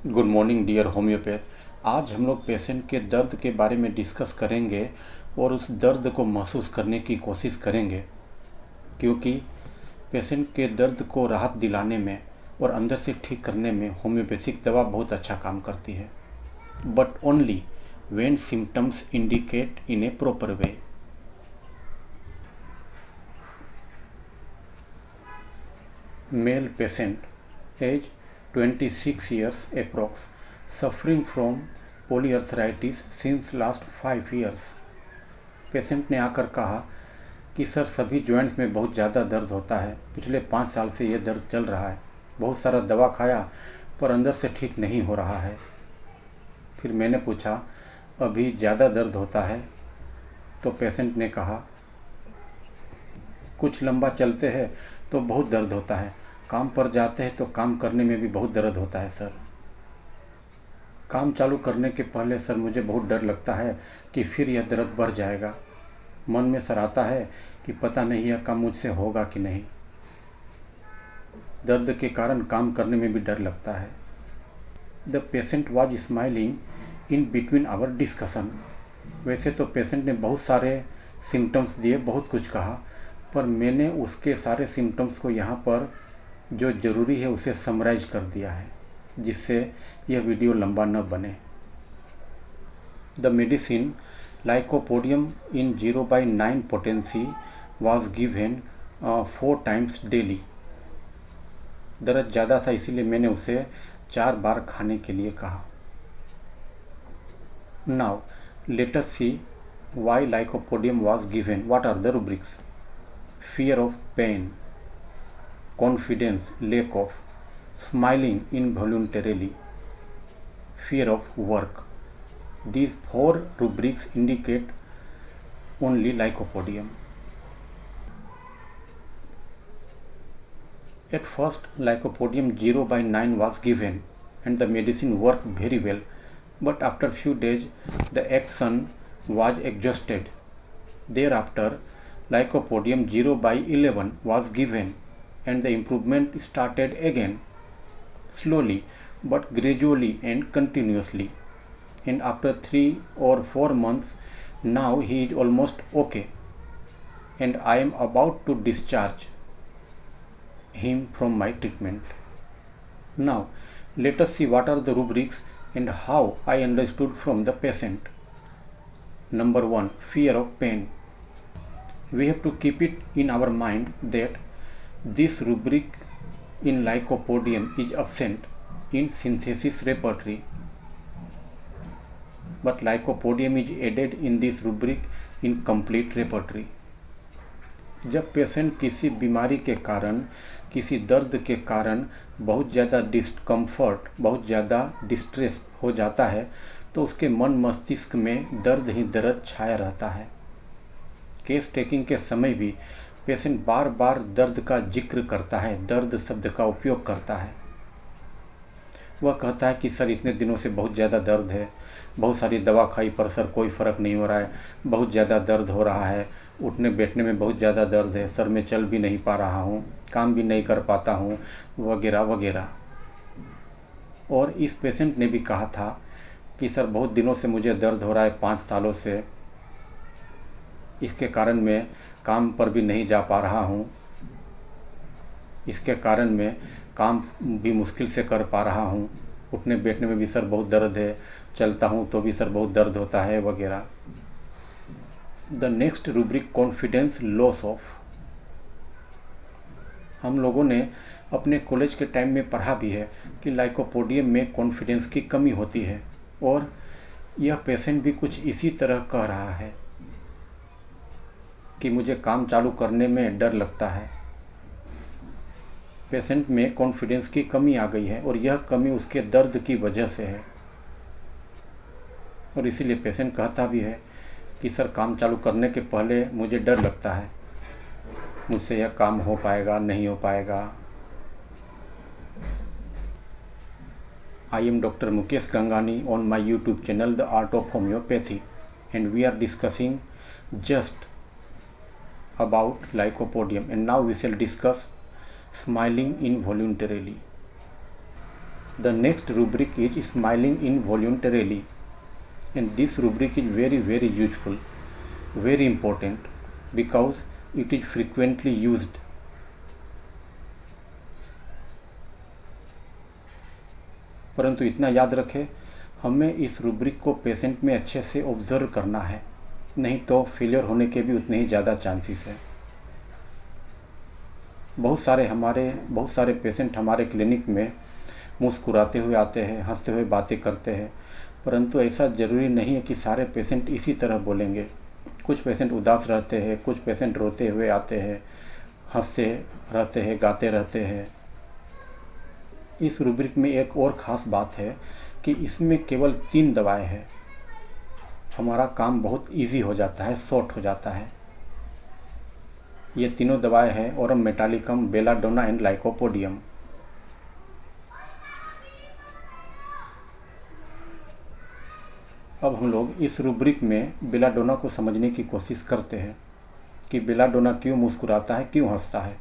Good morning dear homeopath. आज हम लोग पेशेंट के दर्द के बारे में डिस्कस करेंगे और उस दर्द को महसूस करने की कोशिश करेंगे, क्योंकि पेशेंट के दर्द को राहत दिलाने में और अंदर से ठीक करने में होम्योपैथिक दवा बहुत अच्छा काम करती है, but only when symptoms indicate in A proper way. Male patient, age 26 years approx, suffering from polyarthritis since last 5 years। Patient ने आकर कहा कि सर सभी जॉइंट्स में बहुत ज़्यादा दर्द होता है, पिछले 5 साल से ये दर्द चल रहा है, बहुत सारा दवा खाया पर अंदर से ठीक नहीं हो रहा है। फिर मैंने पूछा अभी ज़्यादा दर्द होता है? तो पेशेंट ने कहा कुछ लंबा चलते हैं तो बहुत दर्द होता है, काम पर जाते हैं तो काम करने में भी बहुत दर्द होता है सर। काम चालू करने के पहले सर मुझे बहुत डर लगता है कि फिर यह दर्द बढ़ जाएगा। मन में सर आता है कि पता नहीं यह काम मुझसे होगा कि नहीं। दर्द के कारण काम करने में भी डर लगता है। The patient was smiling in between our discussion. वैसे तो पेशेंट ने बहुत सारे सिम्टम्स दिए, बहुत कुछ कहा, पर मैंने उसके सारे सिम्टम्स को यहाँ पर जो ज़रूरी है उसे समराइज कर दिया है, जिससे यह वीडियो लंबा न बने। The medicine lycopodium in 0/9 potency was given 4 times daily. दर्द ज़्यादा था इसीलिए मैंने उसे 4 बार खाने के लिए कहा। Now let us see why lycopodium was given. What are the rubrics? fear of pain, confidence lack of, smiling involuntarily, fear of work. These 4 rubrics indicate only lycopodium. At first lycopodium 0/9 was given and the medicine worked very well, but after few days the action was exhausted. Thereafter lycopodium 0/11 was given and the improvement started again, slowly but gradually and continuously, and after 3 or 4 months now he is almost okay and I am about to discharge him from my treatment. Now let us see what are the rubrics and how I understood from the patient. Number 1, fear of pain. We have to keep it in our mind that this rubric in lycopodium is absent in synthesis repertory, but lycopodium is added in this rubric in complete repertory. जब patient किसी बीमारी के कारण, किसी दर्द के कारण बहुत ज़्यादा डिस्कम्फर्ट, बहुत ज़्यादा डिस्ट्रेस हो जाता है तो उसके मन मस्तिष्क में दर्द ही दर्द छाया रहता है। केस टेकिंग के समय भी पेशेंट बार बार दर्द का जिक्र करता है, दर्द शब्द का उपयोग करता है। वह कहता है कि सर इतने दिनों से बहुत ज़्यादा दर्द है, बहुत सारी दवा खाई पर सर कोई फ़र्क नहीं हो रहा है, बहुत ज़्यादा दर्द हो रहा है, उठने बैठने में बहुत ज़्यादा दर्द है, सर मैं चल भी नहीं पा रहा हूँ, काम भी नहीं कर पाता हूँ, वगैरह वगैरह। और इस पेशेंट ने भी कहा था कि सर बहुत दिनों से मुझे दर्द हो रहा है, 5 सालों से, इसके कारण मैं काम पर भी नहीं जा पा रहा हूँ, इसके कारण मैं काम भी मुश्किल से कर पा रहा हूँ, उठने बैठने में भी सर बहुत दर्द है, चलता हूँ तो भी सर बहुत दर्द होता है, वगैरह। The next rubric confidence loss of. हम लोगों ने अपने कॉलेज के टाइम में पढ़ा भी है कि लाइकोपोडियम में कॉन्फिडेंस की कमी होती है, और यह पेशेंट भी कुछ इसी तरह कह रहा है कि मुझे काम चालू करने में डर लगता है। पेशेंट में कॉन्फिडेंस की कमी आ गई है और यह कमी उसके दर्द की वजह से है, और इसीलिए पेशेंट कहता भी है कि सर काम चालू करने के पहले मुझे डर लगता है, मुझसे यह काम हो पाएगा नहीं हो पाएगा। I am doctor Mukesh Gangani on my YouTube channel the art of homeopathy, and we are discussing just about lycopodium, and now we shall discuss smiling involuntarily. The next rubric is smiling involuntarily, and this rubric is very useful, very important, because it is frequently used. परंतु इतना याद रखें, हमें इस rubric को patient में अच्छे से ऑब्जर्व करना है, नहीं तो फेलियर होने के भी उतने ही ज़्यादा चांसेस है। बहुत सारे पेशेंट हमारे क्लिनिक में मुस्कुराते हुए आते हैं, हंसते हुए बातें करते हैं, परंतु ऐसा ज़रूरी नहीं है कि सारे पेशेंट इसी तरह बोलेंगे। कुछ पेशेंट उदास रहते हैं, कुछ पेशेंट रोते हुए आते हैं, हंसते रहते हैं, गाते रहते हैं। इस रूब्रिक में एक और ख़ास बात है कि इसमें केवल 3 दवाएं हैं। हमारा काम बहुत इजी हो जाता है, शॉर्ट हो जाता है। ये तीनों दवाएं हैं Aurum metallicum, belladonna and lycopodium. अब हम लोग इस रूब्रिक में बेलाडोना को समझने की कोशिश करते हैं कि बेलाडोना क्यों मुस्कुराता है, क्यों हंसता है।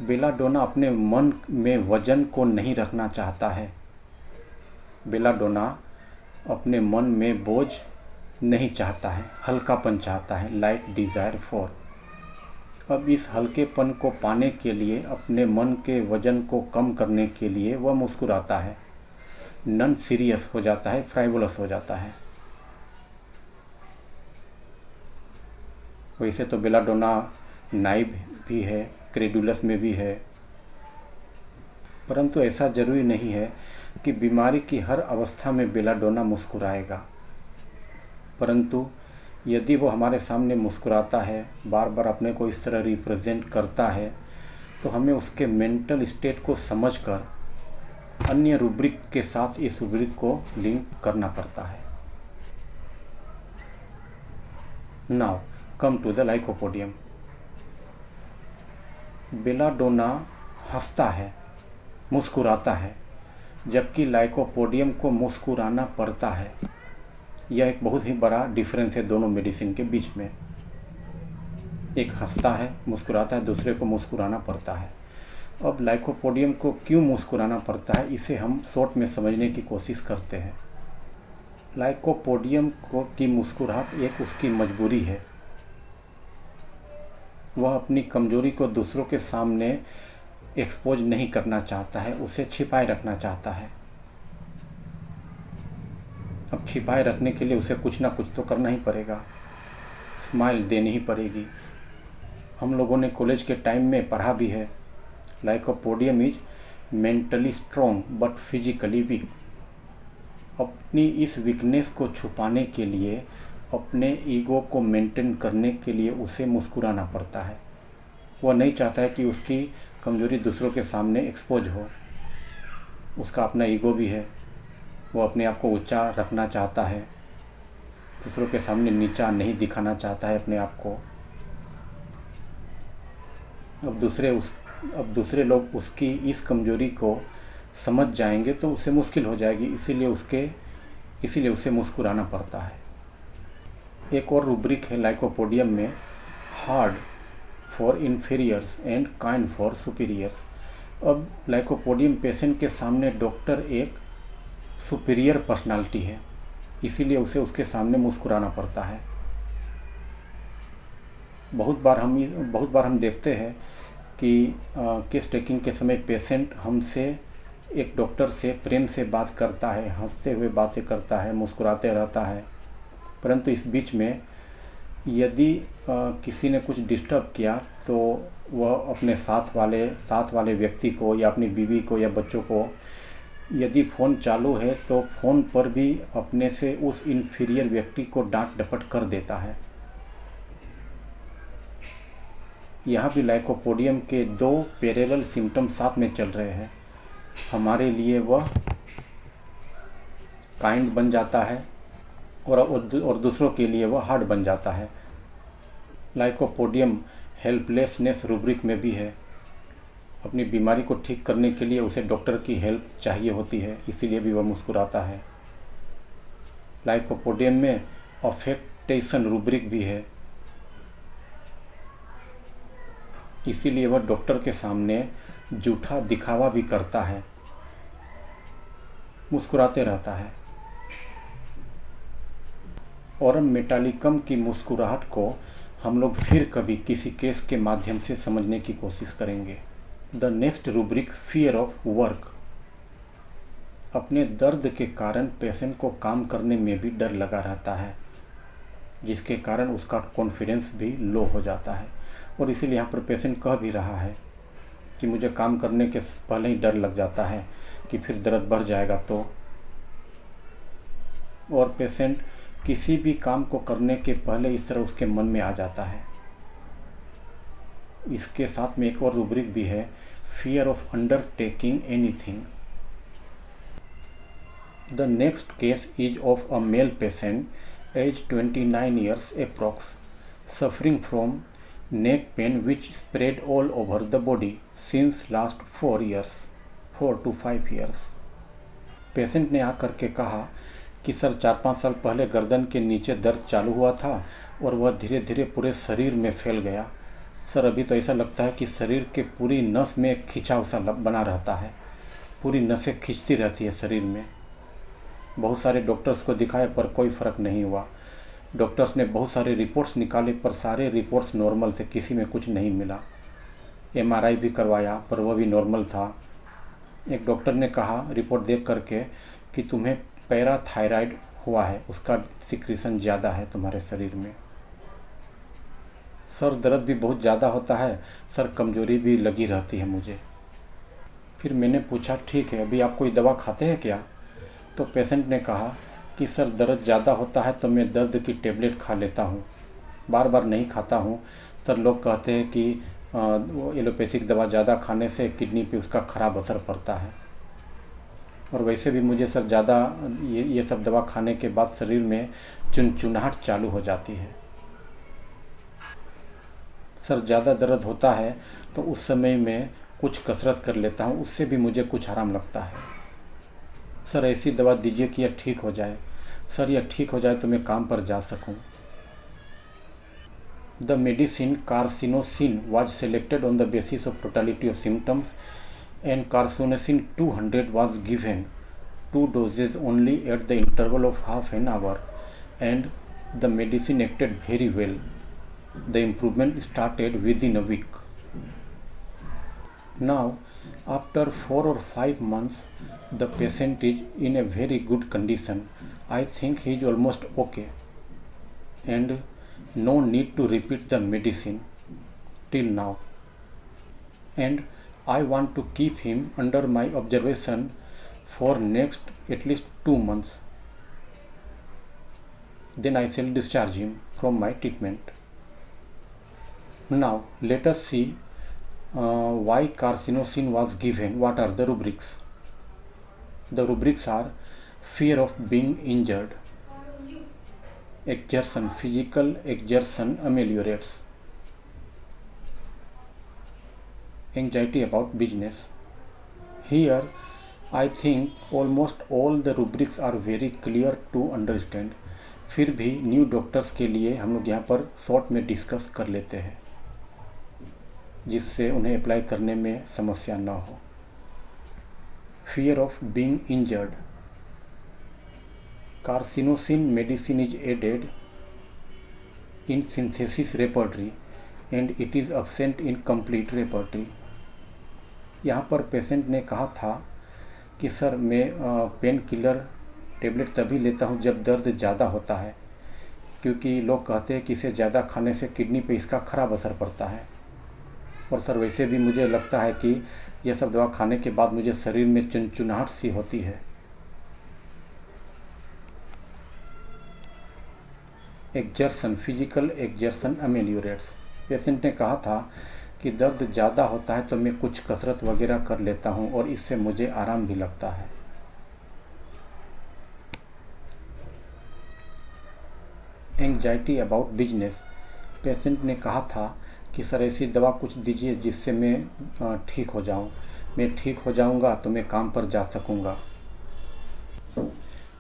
बेलाडोना अपने मन में वजन को नहीं रखना चाहता है। बेलाडोना अपने मन में बोझ नहीं चाहता है, हल्कापन चाहता है, लाइट डिज़ायर फॉर। अब इस हल्केपन को पाने के लिए, अपने मन के वजन को कम करने के लिए वह मुस्कुराता है, नॉन सीरियस हो जाता है, फ्राइवलस हो जाता है। वैसे तो बेलाडोना नाइव भी है, क्रेडुलस में भी है, परंतु ऐसा जरूरी नहीं है कि बीमारी की हर अवस्था में बेलाडोना मुस्कुराएगा। परंतु यदि वो हमारे सामने मुस्कुराता है, बार बार अपने को इस तरह रिप्रेजेंट करता है, तो हमें उसके मेंटल स्टेट को समझकर अन्य रूब्रिक के साथ इस रूब्रिक को लिंक करना पड़ता है। Now come to the lycopodium. Belladonna हंसता है, मुस्कुराता है, जबकि लाइकोपोडियम को मुस्कुराना पड़ता है। यह एक बहुत ही बड़ा डिफरेंस है दोनों मेडिसिन के बीच में। एक हंसता है, मुस्कुराता है, दूसरे को मुस्कुराना पड़ता है। अब लाइकोपोडियम को क्यों मुस्कुराना पड़ता है, इसे हम शॉर्ट में समझने की कोशिश करते हैं। लाइकोपोडियम की मुस्कुराहट एक उसकी मजबूरी है। वह अपनी कमजोरी को दूसरों के सामने एक्सपोज नहीं करना चाहता है, उसे छिपाए रखना चाहता है। अब छिपाए रखने के लिए उसे कुछ ना कुछ तो करना ही पड़ेगा, स्माइल देनी ही पड़ेगी। हम लोगों ने कॉलेज के टाइम में पढ़ा भी है, lycopodium is mentally strong but physically weak. अपनी इस वीकनेस को छुपाने के लिए, अपने ईगो को मेंटेन करने के लिए उसे मुस्कुराना पड़ता है। वह नहीं चाहता है कि उसकी कमजोरी दूसरों के सामने एक्सपोज हो। उसका अपना ईगो भी है, वो अपने आप को ऊंचा रखना चाहता है, दूसरों के सामने नीचा नहीं दिखाना चाहता है अपने आप को। अब दूसरे लोग उसकी इस कमजोरी को समझ जाएंगे तो उसे मुश्किल हो जाएगी, इसीलिए उसे मुस्कुराना पड़ता है। एक और रूब्रिक है लाइकोपोडियम में, hard for inferiors and kind for superiors. अब लाइकोपोडियम पेशेंट के सामने डॉक्टर एक सुपीरियर पर्सनालिटी है, इसीलिए उसे उसके सामने मुस्कुराना पड़ता है। बहुत बार हम देखते हैं कि केस टेकिंग के समय पेशेंट हमसे, एक डॉक्टर से प्रेम से बात करता है, हंसते हुए बातें करता है, मुस्कुराते रहता है, परंतु इस बीच में यदि किसी ने कुछ डिस्टर्ब किया तो वह अपने साथ वाले व्यक्ति को या अपनी बीवी को या बच्चों को, यदि फ़ोन चालू है तो फ़ोन पर भी अपने से उस इन्फीरियर व्यक्ति को डांट डपट कर देता है। यहाँ भी लाइकोपोडियम के 2 पैरेलल सिम्टम साथ में चल रहे हैं। हमारे लिए वह काइंड बन जाता है और दूसरों के लिए वह हार्ड बन जाता है। लाइकोपोडियम हेल्पलेसनेस रूब्रिक में भी है। अपनी बीमारी को ठीक करने के लिए उसे डॉक्टर की हेल्प चाहिए होती है, इसीलिए भी वह मुस्कुराता है। लाइकोपोडियम में अफेक्टेशन रूब्रिक भी है, इसीलिए वह डॉक्टर के सामने झूठा दिखावा भी करता है, मुस्कुराते रहता है। ऑरम मेटालिकम की मुस्कुराहट को हम लोग फिर कभी किसी केस के माध्यम से समझने की कोशिश करेंगे। The next rubric, fear of work. अपने दर्द के कारण पेशेंट को काम करने में भी डर लगा रहता है, जिसके कारण उसका कॉन्फिडेंस भी लो हो जाता है। और इसीलिए यहाँ पर पेशेंट कह भी रहा है कि मुझे काम करने के पहले ही डर लग जाता है कि फिर दर्द बढ़ जाएगा तो। और पेशेंट किसी भी काम को करने के पहले इस तरह उसके मन में आ जाता है। इसके साथ में एक और रूब्रिक भी है, fear of undertaking anything. The next case is of a male patient age 29 years approx, suffering from neck pain which spread all over the body since last 4 to 5 years। Patient ने आकर के कहा कि sir 4-5 साल पहले गर्दन के नीचे दर्द चालू हुआ था और वह धीरे धीरे पूरे शरीर में फैल गया। सर अभी तो ऐसा लगता है कि शरीर के पूरी नस में एक खिंचाव सा बना रहता है, पूरी नसें खिंचती रहती है शरीर में। बहुत सारे डॉक्टर्स को दिखाया पर कोई फ़र्क नहीं हुआ। डॉक्टर्स ने बहुत सारे रिपोर्ट्स निकाले पर सारे रिपोर्ट्स नॉर्मल थे, किसी में कुछ नहीं मिला। MRI भी करवाया पर वह भी नॉर्मल था। एक डॉक्टर ने कहा रिपोर्ट देख करके कि तुम्हें पैराथायराइड हुआ है, उसका सिक्रीशन ज़्यादा है तुम्हारे शरीर में। सर दर्द भी बहुत ज़्यादा होता है, सर कमज़ोरी भी लगी रहती है मुझे। फिर मैंने पूछा ठीक है अभी आप कोई दवा खाते हैं क्या? तो पेशेंट ने कहा कि सर दर्द ज़्यादा होता है तो मैं दर्द की टेबलेट खा लेता हूँ, बार बार नहीं खाता हूँ। सर लोग कहते हैं कि एलोपैथिक दवा ज़्यादा खाने से किडनी पे उसका ख़राब असर पड़ता है, और वैसे भी मुझे सर ज़्यादा ये सब दवा खाने के बाद शरीर में चुनचुनाहट चालू हो जाती है। सर ज़्यादा दर्द होता है तो उस समय मैं कुछ कसरत कर लेता हूँ, उससे भी मुझे कुछ आराम लगता है। सर ऐसी दवा दीजिए कि यह ठीक हो जाए, सर यह ठीक हो जाए तो मैं काम पर जा सकूं। The medicine carcinosin was selected on the basis of totality of symptoms and carcinosin 200 was given 2 doses only at the interval of half an hour and the medicine acted very well. The improvement started within a week. Now after 4 or 5 months the patient is in a very good condition. I think he is almost okay and no need to repeat the medicine till now, and I want to keep him under my observation for next at least 2 months. Then I shall discharge him from my treatment. Now let us see why carcinosin was given. What are the rubrics? The rubrics are fear of being injured, exertion, physical exertion ameliorates, anxiety about business. Here I think almost all the rubrics are very clear to understand. फिर भी new doctors के लिए हम लोग यहाँ पर short में discuss कर लेते हैं, जिससे उन्हें अप्लाई करने में समस्या ना हो। Fear of being injured. Carcinosin medicine is added in synthesis repertory and it is absent in complete repertory. यहाँ पर पेशेंट ने कहा था कि सर मैं पेन किलर टेबलेट तभी लेता हूँ जब दर्द ज़्यादा होता है, क्योंकि लोग कहते हैं कि इसे ज़्यादा खाने से किडनी पे इसका ख़राब असर पड़ता है। और सर वैसे भी मुझे लगता है कि यह सब दवा खाने के बाद मुझे शरीर में चुनचुनाहट सी होती है। Exertion, physical exertion अमेलियोरेट्स। पेशेंट ने कहा था कि दर्द ज़्यादा होता है तो मैं कुछ कसरत वगैरह कर लेता हूँ और इससे मुझे आराम भी लगता है। Anxiety about business. पेशेंट ने कहा था कि सर ऐसी दवा कुछ दीजिए जिससे मैं ठीक हो जाऊं, मैं ठीक हो जाऊंगा तो मैं काम पर जा सकूंगा।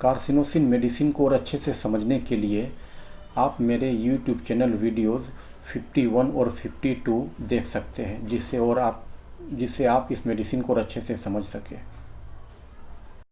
कार्सिनोसिन मेडिसिन को और अच्छे से समझने के लिए आप मेरे YouTube चैनल वीडियोस 51 और 52 देख सकते हैं, जिससे और आप जिससे आप इस मेडिसिन को अच्छे से समझ सकें।